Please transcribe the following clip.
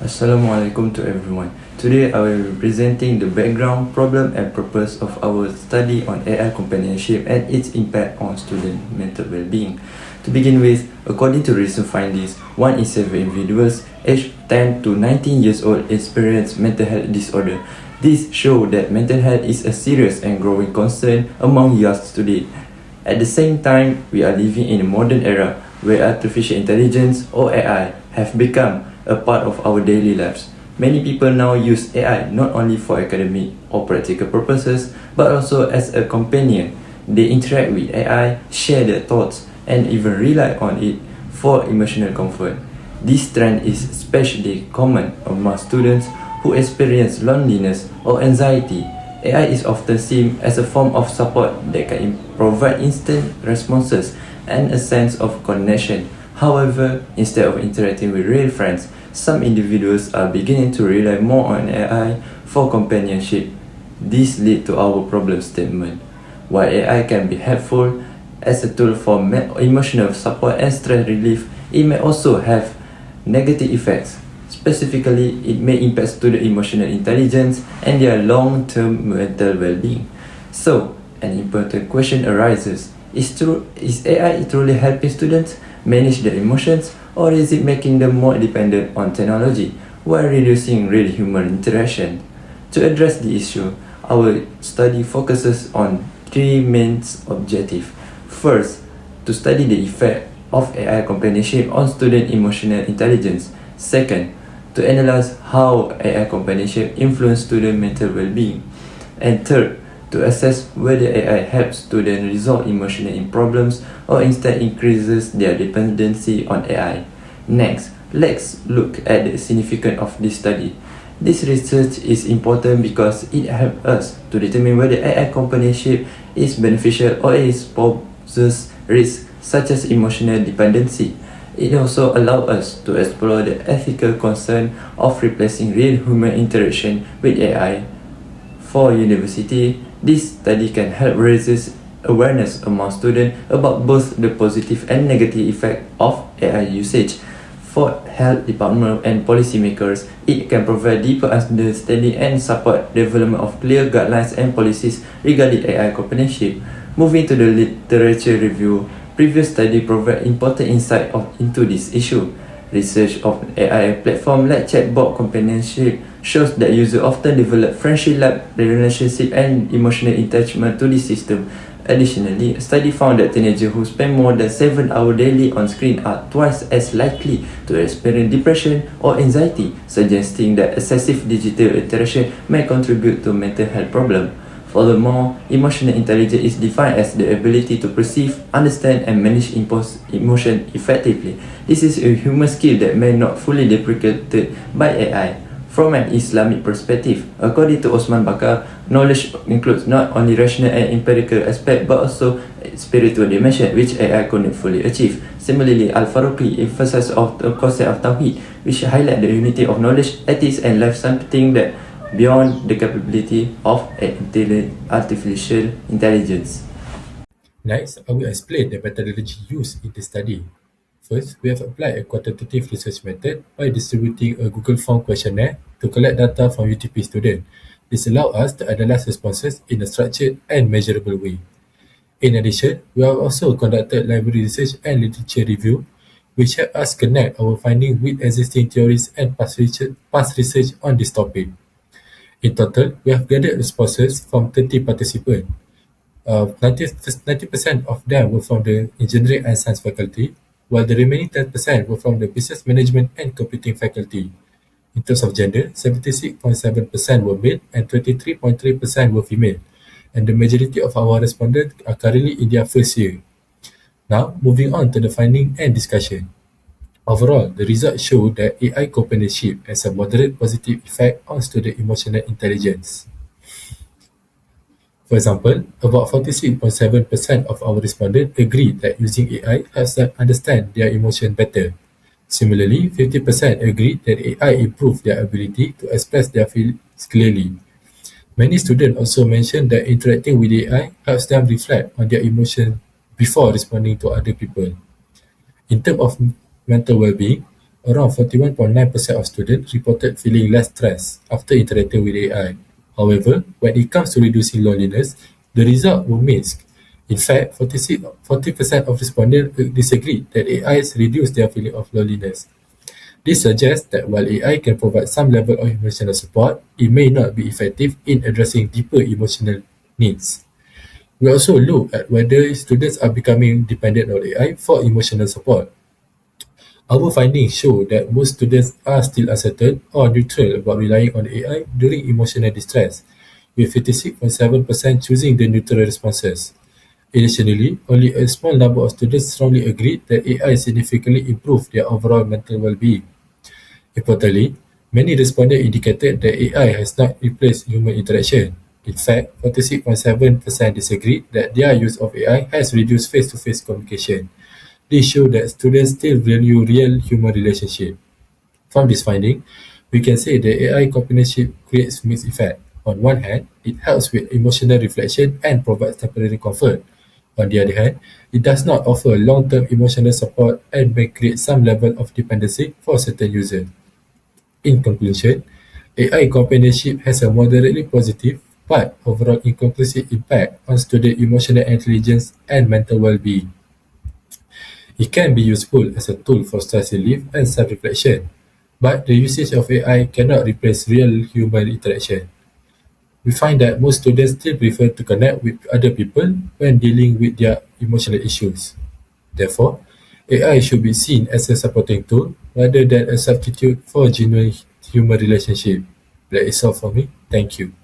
Assalamualaikum to everyone. Today I will be presenting the background, problem and purpose of our study on AI companionship and its impact on student mental well-being. To begin with, according to recent findings, 1 in 7 individuals aged 10 to 19 years old experience mental health disorder. This shows that mental health is a serious and growing concern among young students. At the same time, we are living in a modern era where artificial intelligence or AI have become a part of our daily lives. Many people now use AI not only for academic or practical purposes, but also as a companion. They interact with AI, share their thoughts, and even rely on it for emotional comfort. This trend is especially common among students who experience loneliness or anxiety. AI is often seen as a form of support that can provide instant responses and a sense of connection. However, instead of interacting with real friends, some individuals are beginning to rely more on AI for companionship. This leads to our problem statement. While AI can be helpful as a tool for emotional support and stress relief, it may also have negative effects. Specifically, it may impact student emotional intelligence and their long-term mental well-being. So, an important question arises. Is AI truly helping students manage their emotions, or is it making them more dependent on technology while reducing real human interaction? To address the issue, our study focuses on three main objectives. First, to study the effect of AI companionship on student emotional intelligence. Second, to analyze how AI companionship influences student mental well-being. And third, to assess whether AI helps students resolve emotional problems or instead increases their dependency on AI. Next, let's look at the significance of this study. This research is important because it helps us to determine whether AI companionship is beneficial or it poses risks such as emotional dependency. It also allows us to explore the ethical concern of replacing real human interaction with AI. For university, this study can help raise awareness among students about both the positive and negative effect of AI usage. For health department and policymakers, it can provide deeper understanding and support development of clear guidelines and policies regarding AI companionship. Moving to the literature review, previous study provide important insight into this issue. Research of AI platform like chatbot companionship shows that users often develop friendship-like relationship and emotional attachment to this system. Additionally, a study found that teenagers who spend more than 7 hours daily on screen are twice as likely to experience depression or anxiety, suggesting that excessive digital interaction may contribute to mental health problems. Furthermore, emotional intelligence is defined as the ability to perceive, understand, and manage emotion effectively. This is a human skill that may not fully deprecated by AI. From an Islamic perspective, according to Osman Bakar, knowledge includes not only rational and empirical aspects but also spiritual dimension, which AI couldn't fully achieve. Similarly, Al-Faruqi emphasizes the concept of Tawheed, which highlights the unity of knowledge, ethics, and life, something that beyond the capability of artificial intelligence. Next, I will explain the methodology used in the study. First, we have applied a quantitative research method by distributing a Google Form questionnaire to collect data from UTP students. This allows us to analyze responses in a structured and measurable way. In addition, we have also conducted library research and literature review, which help us connect our findings with existing theories and past research on this topic. In total, we have gathered responses from 30 participants. 90% of them were from the engineering and science faculty, while the remaining 10% were from the business management and computing faculty. In terms of gender, 76.7% were male and 23.3% were female, and the majority of our respondents are currently in their first year. Now, moving on to the finding and discussion. Overall, the results show that AI companionship has a moderate positive effect on student emotional intelligence. For example, about 46.7% of our respondents agree that using AI helps them understand their emotion better. Similarly, 50% agree that AI improves their ability to express their feelings clearly. Many students also mention that interacting with AI helps them reflect on their emotions before responding to other people. In terms of mental well-being, Around 41.9% of students reported feeling less stressed after interacting with AI. However, when it comes to reducing loneliness, the result were mixed. In fact, 40% of respondents disagreed that AI has reduced their feeling of loneliness. This suggests that while AI can provide some level of emotional support, it may not be effective in addressing deeper emotional needs. We also look at whether students are becoming dependent on AI for emotional support. Our findings show that most students are still uncertain or neutral about relying on AI during emotional distress, with 56.7% choosing the neutral responses. Additionally, only a small number of students strongly agreed that AI significantly improved their overall mental well-being. Importantly, many respondents indicated that AI has not replaced human interaction. In fact, 46.7% disagreed that their use of AI has reduced face-to-face communication. This shows that students still value real human relationships. From this finding, we can say that AI companionship creates mixed effect. On one hand, it helps with emotional reflection and provides temporary comfort. On the other hand, it does not offer long-term emotional support and may create some level of dependency for certain users. In conclusion, AI companionship has a moderately positive but overall inconclusive impact on student emotional intelligence and mental well-being. It can be useful as a tool for stress relief and self-reflection, but the usage of AI cannot replace real human interaction. We find that most students still prefer to connect with other people when dealing with their emotional issues. Therefore, AI should be seen as a supporting tool rather than a substitute for genuine human relationship. That is all for me. Thank you.